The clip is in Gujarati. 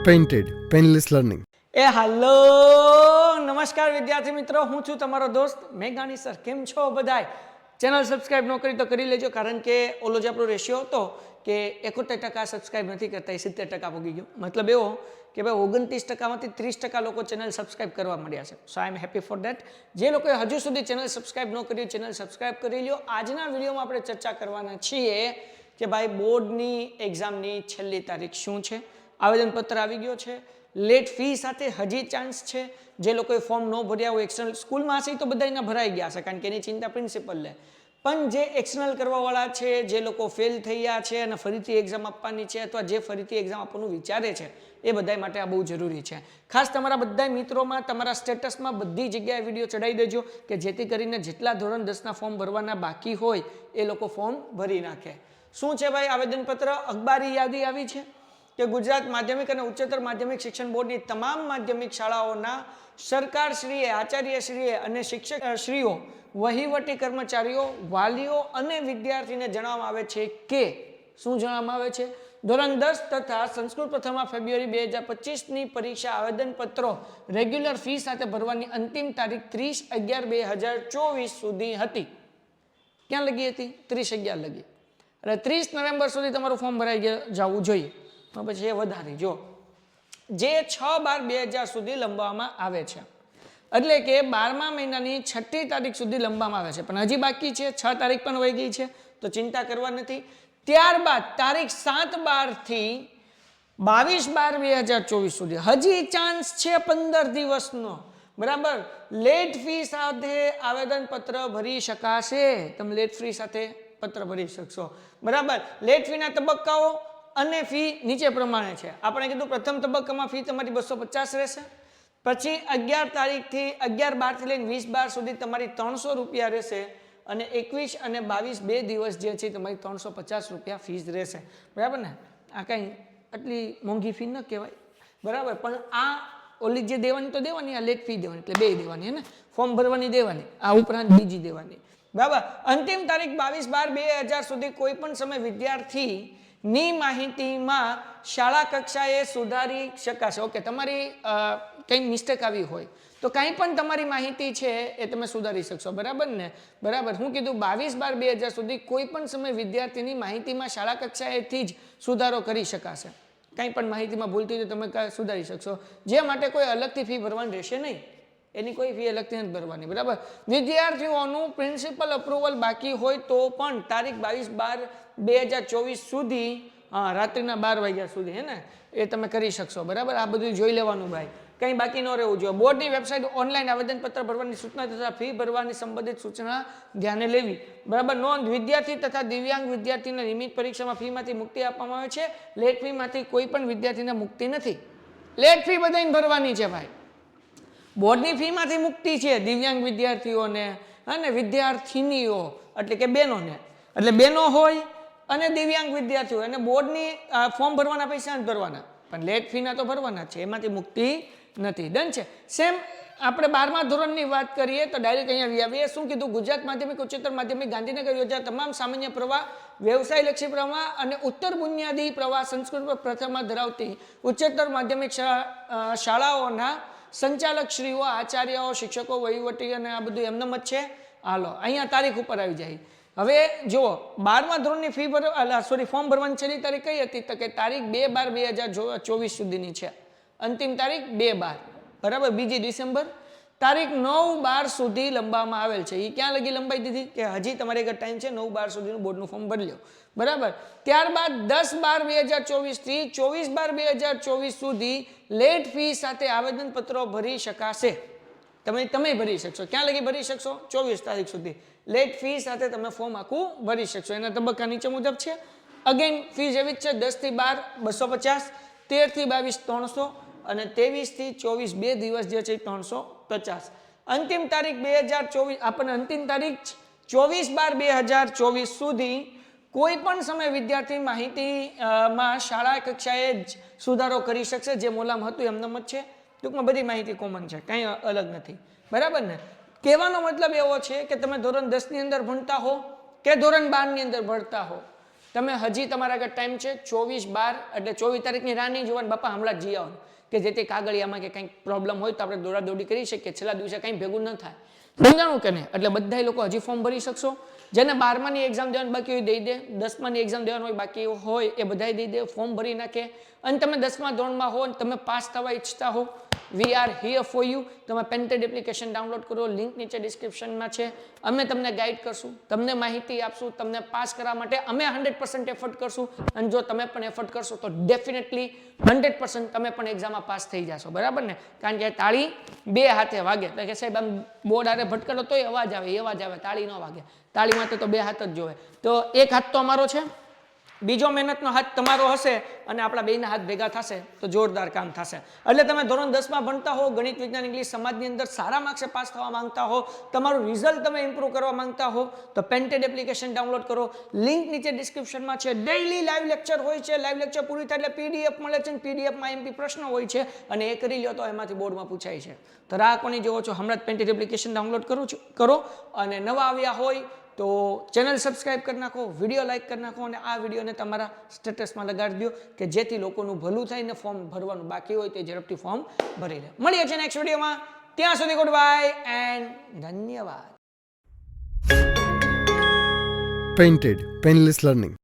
Painted Painless Learning. હાલો નમસ્કાર વિદ્યાર્થી મિત્રો, હું છું તમારો દોસ્ત મેઘાણી સર. કેમ છો બધાય? ચેનલ સબસ્ક્રાઇબ ન કરી તો કરી લેજો, કારણ કે ઓલો જે આપણો રેશિયો હતો કે 71% સબસ્ક્રાઇબ નથી કરતા, એ 70% પહોંચી ગયો. મતલબ એવો કે ભાઈ 29%માંથી 30% લોકો ચેનલ સબસ્ક્રાઇબ કરવા મળ્યા છે. સો આઈ એમ હેપી ફોર દેટ. જે લોકોએ હજુ સુધી ચેનલ સબસ્ક્રાઇબ ન કર્યું, ચેનલ સબસ્ક્રાઇબ કરી લ્યો. આજના વિડીયોમાં આપણે ચર્ચા કરવાના છીએ કે ભાઈ બોર્ડની એક્ઝામની છેલ્લી તારીખ શું છે. આવેદનપત્ર આવી ગયો છે. લેટ ફી સાથે હજી ચાન્સ છે. જે લોકોએ ફોર્મ ન ભર્યા હોય, એક્સટર્નલ સ્કૂલમાં હશે તો બધા એના ભરાઈ ગયા છે, કારણ કે એની ચિંતા પ્રિન્સિપલ લે. પણ જે એક્સટર્નલ કરવાવાળા છે, જે લોકો ફેલ થયા છે અને ફરીથી એક્ઝામ આપવાની છે, અથવા જે ફરીથી એક્ઝામ આપવાનું વિચારે છે, એ બધા માટે આ બહુ જરૂરી છે. ખાસ તમારા બધા મિત્રોમાં, તમારા સ્ટેટસમાં બધી જગ્યાએ વિડીયો ચડાવી દેજો, કે જેથી કરીને જેટલા ધોરણ 10ના ફોર્મ ભરવાના બાકી હોય એ લોકો ફોર્મ ભરી નાખે. શું છે ભાઈ આવેદનપત્ર? અખબારી યાદી આવી છે કે ગુજરાત માધ્યમિક અને ઉચ્ચતર માધ્યમિક શિક્ષણ બોર્ડની તમામ માધ્યમિક શાળાઓના સરકારશ્રીએ, આચાર્યશ્રીએ અને શિક્ષકશ્રીઓ, વહીવટી કર્મચારીઓ, વાલીઓ અને વિદ્યાર્થીને જણાવવામાં આવે છે કે શું જણાવવામાં આવે છે? ધોરણ 10 તથા સંસ્કૃત પ્રથમમાં ફેબ્રુઆરી 2025ની પરીક્ષા આવેદનપત્રો રેગ્યુલર ફી સાથે ભરવાની અંતિમ તારીખ 30/11/2024 સુધી હતી. ક્યાં લગી હતી? 30/11 લગી. એટલે 30 નવેમ્બર સુધી તમારું ફોર્મ ભરાઈ જવું જોઈએ. પછી એ વધારી જો જે 6/12/2000 સુધી લંબાવવામાં આવે છે, એટલે કે 12મા મહિનાની 6મી તારીખ સુધી લંબાવવામાં આવે છે. પણ હજી બાકી છે, 6 તારીખ પણ વહી ગઈ છે, તો ચિંતા કરવા નથી. ત્યારબાદ તારીખ 7/12 થી 22/12/2024 સુધી હજી ચાન્સ છે 15 દિવસનો. બરાબર. લેટ ફી સાથે આવેદનપત્ર ભરી શકાશે. તમે લેટ ફી સાથે પત્ર ભરી શકશો. બરાબર. લેટ ફીના તબક્કાઓ અને ફી નીચે પ્રમાણે છે. આપણે કીધું પ્રથમ તબક્કામાં ફી તમારી 250 રહેશે. પછી 11 તારીખથી 11/12 થી લઈને 20/12 સુધી તમારી 300 રૂપિયા રહેશે. અને 21 અને 22 બે દિવસ જે છે તમારી 350 રૂપિયા ફીસ રહેશે. બરાબર ને? આ કંઈ આટલી મોંઘી ફી ન કહેવાય. બરાબર. પણ આ ઓલી જે દેવાની તો દેવાની, આ લેટ ફી દેવાની, એટલે બે દેવાની. હે ને? ફોર્મ ભરવાની દેવાની, આ ઉપરાંત બીજી દેવાની. બરાબર. અંતિમ તારીખ 22/12/2000 સુધી કોઈ પણ સમય વિદ્યાર્થી ની માહિતીમાં શાળા કક્ષાએ સુધારી શકાશે. ઓકે, તમારી કંઈ મિસ્ટેક આવી હોય તો કાંઈ પણ તમારી માહિતી છે એ તમે સુધારી શકશો. બરાબર ને? બરાબર. હું કીધું 22/12/2000 સુધી કોઈ પણ સમય વિદ્યાર્થીની માહિતીમાં શાળા કક્ષાએથી જ સુધારો કરી શકાશે. કંઈ પણ માહિતીમાં ભૂલતી હોય તો તમે સુધારી શકશો. જે માટે કોઈ અલગથી ફી ભરવાની રહેશે નહીં. એની કોઈ ફી અલગથી નથી ભરવાની. બરાબર. વિદ્યાર્થીઓનું પ્રિન્સિપલ અપ્રુવલ બાકી હોય તો પણ તારીખ 22/12/2024 સુધી, રાત્રિના 12 વાગ્યા સુધી, હે ને, એ તમે કરી શકશો. બરાબર. આ બધું જોઈ લેવાનું ભાઈ, કંઈ બાકી ન રહેવું જોઈએ. બોર્ડની વેબસાઇટ ઓનલાઈન આવેદનપત્ર ભરવાની સૂચના તથા ફી ભરવાની સંબંધિત સૂચના ધ્યાને લેવી. બરાબર. નોંધ: વિદ્યાર્થી તથા દિવ્યાંગ વિદ્યાર્થીને નિયમિત પરીક્ષામાં ફીમાંથી મુક્તિ આપવામાં આવે છે. લેટ ફીમાંથી કોઈ પણ વિદ્યાર્થીને મુક્તિ નથી. લેટ ફી બધાને ભરવાની છે ભાઈ. બોર્ડની ફીમાંથી મુક્તિ છે દિવ્યાંગ વિદ્યાર્થીઓને અને વિદ્યાર્થીનીઓ, એટલે કે બહેનોને. એટલે બહેનો હોય અને દિવ્યાંગ વિદ્યાર્થીઓ, અને બોર્ડની ફોર્મ ભરવાના પૈસા જ ભરવાના, પણ લેટ ફીના તો ભરવાના છે, એમાંથી મુક્તિ નથી. ડન છે. સેમ આપણે 12મા ધોરણની વાત કરીએ તો ડાયરેક્ટ અહીંયા આવીએ. શું કીધું? ગુજરાત માધ્યમિક, ઉચ્ચતર માધ્યમિક, ગાંધીનગર યોજાયેલ તમામ સામાન્ય પ્રવાહ, વ્યવસાયલક્ષી પ્રવાહ અને ઉત્તર બુનિયાદી પ્રવાહ સંસ્કૃત પ્રથમમાં ધરાવતી ઉચ્ચતર માધ્યમિક શાળાઓના સંચાલકશ્રીઓ, આચાર્યો, શિક્ષકો, વહીવટી અને આ બધું એમનેમ જ છે. હાલો, અહીંયા તારીખ ઉપર આવી જાય. હવે જુઓ, 12મા ધોરણની ફી ફોર્મ ભરવાની છેલ્લી તારીખ કઈ હતી? તો કે તારીખ 2/12/2024 સુધીની છે. અંતિમ તારીખ 2/12. બરાબર. 2 ડિસેમ્બર. તારીખ 9/12 સુધી લંબાવવામાં આવેલ છે. એ ક્યાં લગી લંબાઈ દીધી? કે હજી તમારે એક ટાઈમ છે, 9/12 સુધીનું બોર્ડનું ફોર્મ ભરી લો. બરાબર. ત્યારબાદ 10/12/2024 થી 24/12/2024 સુધી લેટ ફી સાથે આવેદનપત્રો ભરી શકાશે. તમે ભરી શકશો. ક્યાં લગી ભરી શકશો? 24 તારીખ સુધી લેટ ફી સાથે તમે ફોર્મ આખું ભરી શકશો. એના તબક્કા નીચે મુજબ છે. અગેન ફીસ એવી જ છે. 10 થી 12 250, 13 થી 22 300 અને 23 થી 24 બે દિવસ જે છે 350. અંતિમ તારીખ 2024, આપણને અંતિમ તારીખ 24/12/2024 સુધી કોઈ પણ સમય વિદ્યાર્થી માહિતીમાં શાળા કક્ષાએ જ સુધારો કરી શકશે. જે મોલામ હતું એમનેમ જ છે. ટૂંકમાં બધી માહિતી કોમન છે, કંઈ અલગ નથી. બરાબર ને? કહેવાનો મતલબ એવો છે કે તમે ધોરણ 10ની અંદર ભણતા હો કે ધોરણ 12ની અંદર ભણતા હો, તમે હજી તમારા આગળ ટાઈમ છે 24/12 એટલે 24 તારીખની રાહ નહીં જોવાની બાપા હમણાં જ જઈ આવવાનું કે જેથી કાગળિયામાં કે કંઈક પ્રોબ્લેમ હોય તો આપણે દોડાદોડી કરી શકીએ છેલ્લા દિવસે કંઈ ભેગું ન થાય સમજાણું કે નહીં એટલે બધા લોકો હજી ફોર્મ ભરી શકશો જેને 12માની એક્ઝામ દેવાની બાકી હોય દઈ દે 10માની એક્ઝામ દેવાની હોય બાકી હોય એ બધાય દઈ દે ફોર્મ ભરી નાખે અને તમે 10મા ધોરણમાં હો અને તમે પાસ થવા ઈચ્છતા હો we are here for you તમે પેન્ટેડ એપ્લિકેશન ડાઉનલોડ કરો લિંક નીચે ડિસ્ક્રિપ્શનમાં છે અમે તમને ગાઈડ કરશું તમને માહિતી આપશું તમને પાસ કરવા માટે અમે 100% એફર્ટ કરશું અને જો તમે પણ એફર્ટ કરશો તો ડેફિનેટલી 100% તમે પણ એક્ઝામમાં પાસ થઈ જશો બરાબર ને કારણ કે તાળી બે હાથે વાગે એટલે કે સાહેબ આમ બોર્ડ આરે ભટકેલો તોય અવાજ આવે તાળી ન વાગે તાળી માટે તો બે હાથ જ જોવે તો એક હાથ તો અમારો છે બીજો મહેનતનો હાથ તમારો હશે અને આપણા બેયના હાથ ભેગા થશે તો જોરદાર કામ થશે એટલે તમે ધોરણ 10માં ભણતા હો ગણિત વિજ્ઞાન ઇંગ્લિશ સમાજની અંદર સારા માર્ક્સે પાસ થવા માંગતા હો તમારું રિઝલ્ટ તમે ઇમ્પ્રૂવ કરવા માંગતા હો તો પેન્ટેડ એપ્લિકેશન ડાઉનલોડ કરો લિંક નીચે ડિસ્ક્રિપ્શનમાં છે ડેઈલી લાઈવ લેક્ચર હોય છે લાઈવ લેક્ચર પૂરી થાય એટલે પીડીએફ મળે છે પીડીએફમાં એમપી પ્રશ્ન હોય છે અને એ કરી લ્યો તો એમાંથી બોર્ડમાં પૂછાય છે તો રાહ કોની જોવો છો હમણાં જ પેન્ટેડ એપ્લિકેશન ડાઉનલોડ કરો અને નવા આવ્યા હોય તો ચેનલ સબસ્ક્રાઇબ કરી નાખો વિડીયો લાઈક કરી નાખો અને આ વિડીયોને તમારા સ્ટેટસમાં લગાડી દો કે જેથી લોકોનું ભલું થાય ને ફોર્મ ભરવાનું બાકી હોય તે ઝડપથી ફોર્મ ભરી લે મળીએ છીએ નેક્સ્ટ વિડીયોમાં ત્યાં સુધી ગુડ બાય એન્ડ ધન્યવાદ Painted Painless Learning